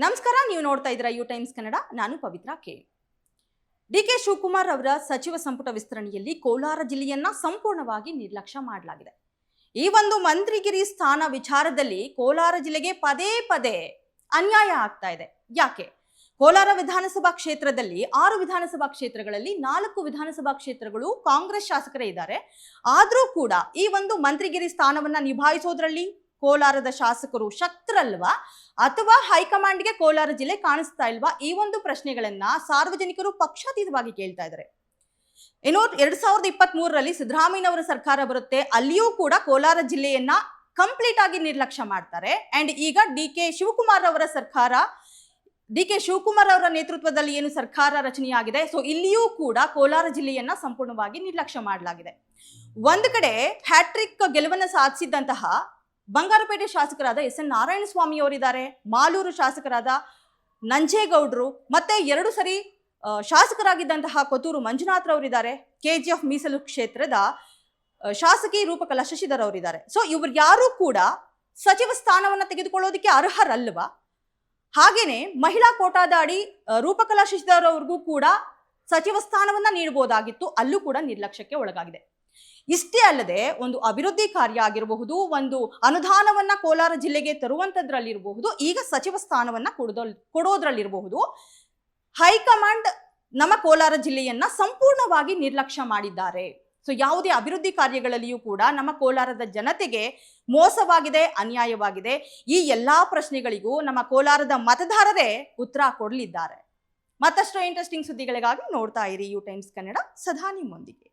ನಮಸ್ಕಾರ, ನೀವು ನೋಡ್ತಾ ಇದ್ದೀರಾ ಯು ಟೈಮ್ಸ್ ಕನ್ನಡ. ನಾನು ಪವಿತ್ರ ಕೆ. ಡಿ.ಕೆ. ಶಿವಕುಮಾರ್ ಅವರ ಸಚಿವ ಸಂಪುಟ ವಿಸ್ತರಣೆಯಲ್ಲಿ ಕೋಲಾರ ಜಿಲ್ಲೆಯನ್ನ ಸಂಪೂರ್ಣವಾಗಿ ನಿರ್ಲಕ್ಷ್ಯ ಮಾಡಲಾಗಿದೆ. ಈ ಒಂದು ಮಂತ್ರಿಗಿರಿ ಸ್ಥಾನ ವಿಚಾರದಲ್ಲಿ ಕೋಲಾರ ಜಿಲ್ಲೆಗೆ ಪದೇ ಪದೇ ಅನ್ಯಾಯ ಆಗ್ತಾ ಇದೆ. ಯಾಕೆ? ಕೋಲಾರ ವಿಧಾನಸಭಾ ಕ್ಷೇತ್ರದಲ್ಲಿ 6 ವಿಧಾನಸಭಾ ಕ್ಷೇತ್ರಗಳಲ್ಲಿ 4 ವಿಧಾನಸಭಾ ಕ್ಷೇತ್ರಗಳು ಕಾಂಗ್ರೆಸ್ ಶಾಸಕರೇ ಇದ್ದಾರೆ. ಆದರೂ ಕೂಡ ಈ ಒಂದು ಮಂತ್ರಿಗಿರಿ ಸ್ಥಾನವನ್ನ ನಿಭಾಯಿಸೋದ್ರಲ್ಲಿ ಕೋಲಾರದ ಶಾಸಕರು ಶಕ್ತರಲ್ವಾ ಅಥವಾ ಹೈಕಮಾಂಡ್ಗೆ ಕೋಲಾರ ಜಿಲ್ಲೆ ಕಾಣಿಸ್ತಾ ಇಲ್ವಾ? ಈ ಒಂದು ಪ್ರಶ್ನೆಗಳನ್ನ ಸಾರ್ವಜನಿಕರು ಪಕ್ಷಾತೀತವಾಗಿ ಕೇಳ್ತಾ ಇದ್ದಾರೆ. ಇನ್ನು 2023ರಲ್ಲಿ ಸಿದ್ದರಾಮಯ್ಯನವರ ಸರ್ಕಾರ ಬರುತ್ತೆ, ಅಲ್ಲಿಯೂ ಕೂಡ ಕೋಲಾರ ಜಿಲ್ಲೆಯನ್ನ ಕಂಪ್ಲೀಟ್ ಆಗಿ ನಿರ್ಲಕ್ಷ್ಯ ಮಾಡ್ತಾರೆ. ಅಂಡ್ ಈಗ ಡಿ.ಕೆ. ಶಿವಕುಮಾರ್ ಅವರ ನೇತೃತ್ವದಲ್ಲಿ ಏನು ಸರ್ಕಾರ ರಚನೆಯಾಗಿದೆ, ಸೊ ಇಲ್ಲಿಯೂ ಕೂಡ ಕೋಲಾರ ಜಿಲ್ಲೆಯನ್ನ ಸಂಪೂರ್ಣವಾಗಿ ನಿರ್ಲಕ್ಷ್ಯ ಮಾಡಲಾಗಿದೆ. ಒಂದು ಕಡೆ ಹ್ಯಾಟ್ರಿಕ್ ಗೆಲುವನ್ನು ಸಾಧಿಸಿದಂತಹ ಬಂಗಾರಪೇಟೆ ಶಾಸಕರಾದ ಎಸ್.ಎನ್. ನಾರಾಯಣಸ್ವಾಮಿ ಅವರಿದ್ದಾರೆ, ಮಾಲೂರು ಶಾಸಕರಾದ ನಂಜೇಗೌಡರು, ಮತ್ತೆ 2 ಸರಿ ಶಾಸಕರಾಗಿದ್ದಂತಹ ಕೊತ್ತೂರು ಮಂಜುನಾಥ್ ಅವರಿದ್ದಾರೆ, KGF ಮೀಸಲು ಕ್ಷೇತ್ರದ ಶಾಸಕಿ ರೂಪಕಲಾ ಶಶಿಧರ್ ಅವರಿದ್ದಾರೆ. ಸೊ ಇವರು ಯಾರು ಕೂಡ ಸಚಿವ ಸ್ಥಾನವನ್ನ ತೆಗೆದುಕೊಳ್ಳೋದಕ್ಕೆ ಅರ್ಹರಲ್ವಾ? ಹಾಗೇನೆ ಮಹಿಳಾ ಕೋಟಾದ ಅಡಿ ರೂಪಕಲಾ ಶಶಿಧರ್ ಅವ್ರಿಗೂ ಕೂಡ ಸಚಿವ ಸ್ಥಾನವನ್ನ ನೀಡಬಹುದಾಗಿತ್ತು, ಅಲ್ಲೂ ಕೂಡ ನಿರ್ಲಕ್ಷ್ಯಕ್ಕೆ ಒಳಗಾಗಿದೆ. ಇಷ್ಟೇ ಅಲ್ಲದೆ ಒಂದು ಅಭಿವೃದ್ಧಿ ಕಾರ್ಯ ಆಗಿರಬಹುದು, ಒಂದು ಅನುದಾನವನ್ನ ಕೋಲಾರ ಜಿಲ್ಲೆಗೆ ತರುವಂತದ್ರಲ್ಲಿರಬಹುದು, ಈಗ ಸಚಿವ ಸ್ಥಾನವನ್ನ ಕೊಡೋದ್ರಲ್ಲಿರಬಹುದು, ಹೈಕಮಾಂಡ್ ನಮ್ಮ ಕೋಲಾರ ಜಿಲ್ಲೆಯನ್ನ ಸಂಪೂರ್ಣವಾಗಿ ನಿರ್ಲಕ್ಷ್ಯ ಮಾಡಿದ್ದಾರೆ. ಸೊ ಯಾವುದೇ ಅಭಿವೃದ್ಧಿ ಕಾರ್ಯಗಳಲ್ಲಿಯೂ ಕೂಡ ನಮ್ಮ ಕೋಲಾರದ ಜನತೆಗೆ ಮೋಸವಾಗಿದೆ, ಅನ್ಯಾಯವಾಗಿದೆ. ಈ ಎಲ್ಲಾ ಪ್ರಶ್ನೆಗಳಿಗೂ ನಮ್ಮ ಕೋಲಾರದ ಮತದಾರರೇ ಉತ್ತರ ಕೊಡಲಿದ್ದಾರೆ. ಮತ್ತಷ್ಟು ಇಂಟ್ರೆಸ್ಟಿಂಗ್ ಸುದ್ದಿಗಳಿಗಾಗಿ ನೋಡ್ತಾ ಇರಿ ಯು ಟೈಮ್ಸ್ ಕನ್ನಡ, ಸದಾ ನಿಮ್ಮೊಂದಿಗೆ.